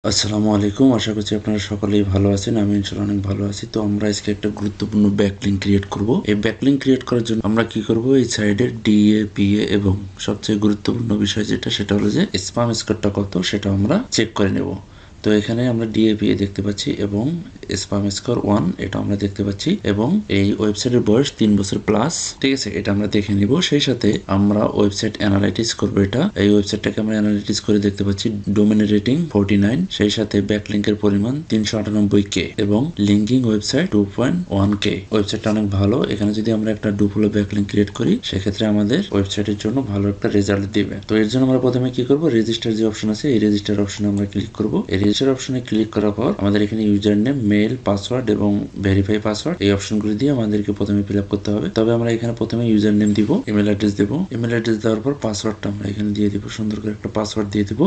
আসসালামু আলাইকুম। আশা করছি আপনারা সকলেই ভালো আছেন। আমি ইনশাআল্লাহ অনেক ভালো আছি। তো আমরা আজকে একটা গুরুত্বপূর্ণ ব্যাকলিঙ্ক ক্রিয়েট করব। এই ব্যাকলিঙ্ক ক্রিয়েট করার জন্য আমরা কি করব, এই সাইডের ডিএ, পিএ এবং সবচেয়ে গুরুত্বপূর্ণ বিষয় সেটা হলো যে স্প্যাম স্কোরটা কত সেটা আমরা চেক করে নেব। তো এখানে আমরা ডিএপিএ দেখতে পাচ্ছি এবং স্প্যাম স্কোর 1 এটা আমরা দেখতে পাচ্ছি এবং এই ওয়েবসাইটের বয়স 3 বছর প্লাস। ঠিক আছে, এটা আমরা দেখে নিব। সেই সাথে আমরা ওয়েবসাইট অ্যানালাইটিক্স করব। এই ওয়েবসাইটটাকে আমরা অ্যানালাইটিক্স করে দেখতে পাচ্ছি ডোমেন রেটিং 49, সেই সাথে ব্যাকলিঙ্কের পরিমাণ 398K এবং লিঙ্কিং ওয়েবসাইট 2.1K। ওয়েবসাইটটা অনেক ভালো। এখানে যদি আমরা একটা ডুপ্লো ব্যাকলিঙ্ক ক্রিয়েট করি সেক্ষেত্রে আমাদের ওয়েবসাইটের জন্য ভালো একটা রেজাল্ট দিবে। তো এর জন্য আমরা প্রথমে কি করব, রেজিস্টার যে অপশন আছে এই রেজিস্টার অপশনে আমরা ক্লিক করব। রেজিস্টার অপশনে ক্লিক করার পর আমাদের এখানে ইউজার নেম, মেল, পাসওয়ার্ড এবং ভেরিফাই পাসওয়ার্ড এই অপশনগুলো দিয়ে আমাদেরকে প্রথমে ফিল আপ করতে হবে। তবে আমরা এখানে প্রথমে ইউজার নেম দিব, ইমেল অ্যাড্রেস দেব। ইমেল অ্যাড্রেস দেওয়ার পর পাসওয়ার্ডটা আমরা এখানে দিয়ে দিব। সুন্দর করে একটা পাসওয়ার্ড দিয়ে দিব।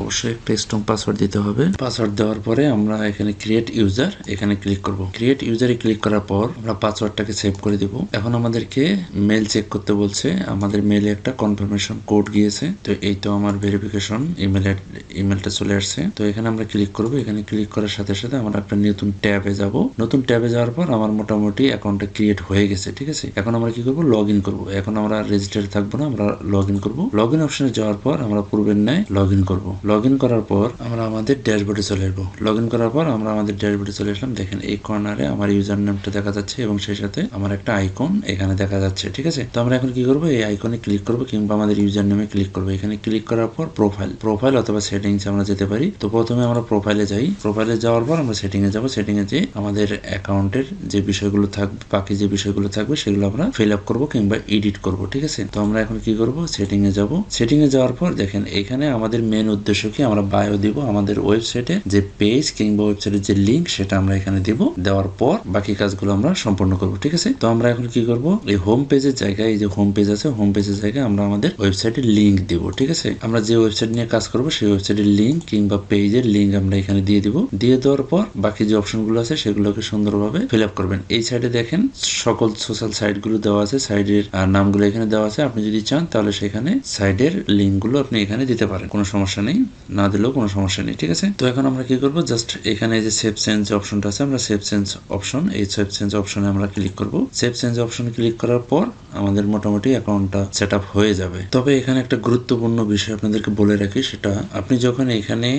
অবশ্যই একটা স্ট্রং পাসওয়ার্ড দিতে হবে। পাসওয়ার্ড দেওয়ার পরে আমরা এখানে ক্রিয়েট ইউজার এখানে ক্লিক করব। ক্রিয়েট ইউজারে ক্লিক করার পর আমরা পাসওয়ার্ডটাকে সেভ করে দিব। এখন আমাদেরকে মেল চেক করতে বলছে। আমাদের মেলে একটা কনফার্মেশন কোড গিয়েছে। তো এই তো আমার ভেরিফিকেশন ইমেলটা চলে আসছে। তো এখানে আমরা ক্লিক করব। এখানে ক্লিক করার সাথে সাথে আমরা একটা নতুন ট্যাবে যাব। নতুন ট্যাবে যাওয়ার পর আমার মোটামুটি অ্যাকাউন্টটা ক্রিয়েট হয়ে গেছে। ঠিক আছে, এখন আমরা কি করব, লগ ইন করবো। এখন আমরা রেজিস্টারে থাকবো না, আমরা লগ ইন করবো। লগ ইন অপশনে যাওয়ার পর আমরা পূর্বের ন্যায় লগ ইন করবো। লগ ইন করার পর আমরা আমাদের ড্যাশবোর্ডে চলে আসবো। লগ ইন করার পর আমরা আমাদের ড্যাশবোর্ডে চলে আসলাম। দেখেন এই কর্নারে আমার ইউজার নেমটা দেখা যাচ্ছে এবং সেই সাথে আমার একটা আইকন এখানে দেখা যাচ্ছে। ঠিক আছে, তো আমরা এখন কি করবো, এই আইকনে ক্লিক করবো কিংবা আমাদের ইউজার নেমে ক্লিক করবো। এখানে ক্লিক করার পর প্রোফাইল অথবা সেটিংস আমরা যেতে পারি। তো প্রথমে আমরা প্রোফাইলে যাই। প্রোফাইলে যাওয়ার পর আমরা সেটিং এ যাবো। সেটিং এ যেয়ে আমাদের অ্যাকাউন্টের যে বিষয়গুলো থাকবে, বাকি যে বিষয়গুলো থাকবে সেগুলো আমরা ফিল আপ করবো কিংবা এডিট করবো। ঠিক আছে, তো আমরা এখন কি করবো, সেটিং এ যাবো। সেটিং এ যাওয়ার পর দেখেন এখানে আমাদের মেন উদ্দেশ্য কি, আমরা বায়ো দিব। আমাদের ওয়েবসাইটে যে পেজ কিংবা ওয়েবসাইটের যে লিঙ্ক সেটা আমরা এখানে দিব। দেওয়ার পর বাকি কাজগুলো আমরা সম্পূর্ণ করবো। ঠিক আছে, তো আমরা এখন কি করবো, এই হোম পেজের জায়গায়, এই যে হোম পেজ আছে, হোম পেজের জায়গায় আমরা আমাদের ওয়েবসাইটের লিঙ্ক দিব। ঠিক আছে, আমরা যে ওয়েবসাইট নিয়ে কাজ করবো সেই ওয়েবসাইটের লিঙ্ক কিংবা পেজের লিঙ্ক আমরা এখানে দিয়ে দিব। দিয়ে দেওয়ার পর বাকি যে অপশনগুলো আছে সেগুলোকে সুন্দরভাবে ফিল আপ করবেন। এই সাইডে দেখেন সকল সোশ্যাল সাইট গুলো দেওয়া আছে, সাইডের নামগুলো এখানে দেওয়া আছে। আপনি যদি চান তাহলে সেখানে সাইডের লিঙ্ক গুলো আপনি এখানে দিতে পারেন, কোনো সমস্যা নেই, না দিলেও কোনো সমস্যা নেই। ঠিক আছে, তো এখন আমরা কি করবো, জাস্ট এখানে যে সেভ চেঞ্জ অপশনটা আছে, আমরা সেভ চেঞ্জ অপশন, এই সেভ চেঞ্জ অপশনে আমরা ক্লিক করব। সেভ চেঞ্জ অপশনে ক্লিক করার পর আমাদের মোটামুটি অ্যাকাউন্টটা সেট আপ হয়ে যাবে। তবে এখানে একটা গুরুত্বপূর্ণ বিষয় আপনাদেরকে বলে রাখি, সেটা আপনি যখন এখানে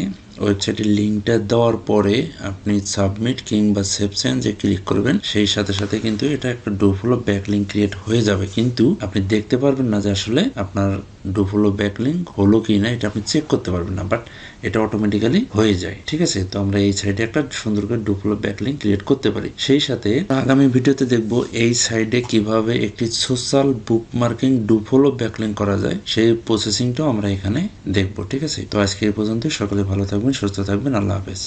ওয়েবসাইটের লিঙ্কটা দেওয়ার পরে আপনি সাবমিট কিংবা সেভ চেঞ্জে ক্লিক করবেন, সেই সাথে সাথে কিন্তু এটা একটা ডুপ্লো ব্যাকলিঙ্ক ক্রিয়েট হয়ে যাবে। কিন্তু আপনি দেখতে পারবেন না যে আসলে আপনার ডুপ্লো ব্যাকলিঙ্ক হলো কি না, এটা আপনি চেক করতে পারবেন না, বাট এটা অটোমেটিক্যালি হয়ে যায়। ঠিক আছে, তো আমরা এই সাইডে একটা সুন্দর করে ডুপ্লো ব্যাকলিঙ্ক ক্রিয়েট করতে পারি। সেই সাথে আগামী ভিডিওতে দেখবো এই সাইডে কিভাবে একটি সোশ্যাল বুকমার্কিং ডুপ্লো ব্যাকলিঙ্ক করা যায়, সেই প্রসেসিংটাও আমরা এখানে দেখবো। ঠিক আছে, তো আজকে এই পর্যন্ত। সকলে ভালো থাকবেন, সুস্থ থাকবেন। আল্লাহ হাফেজ।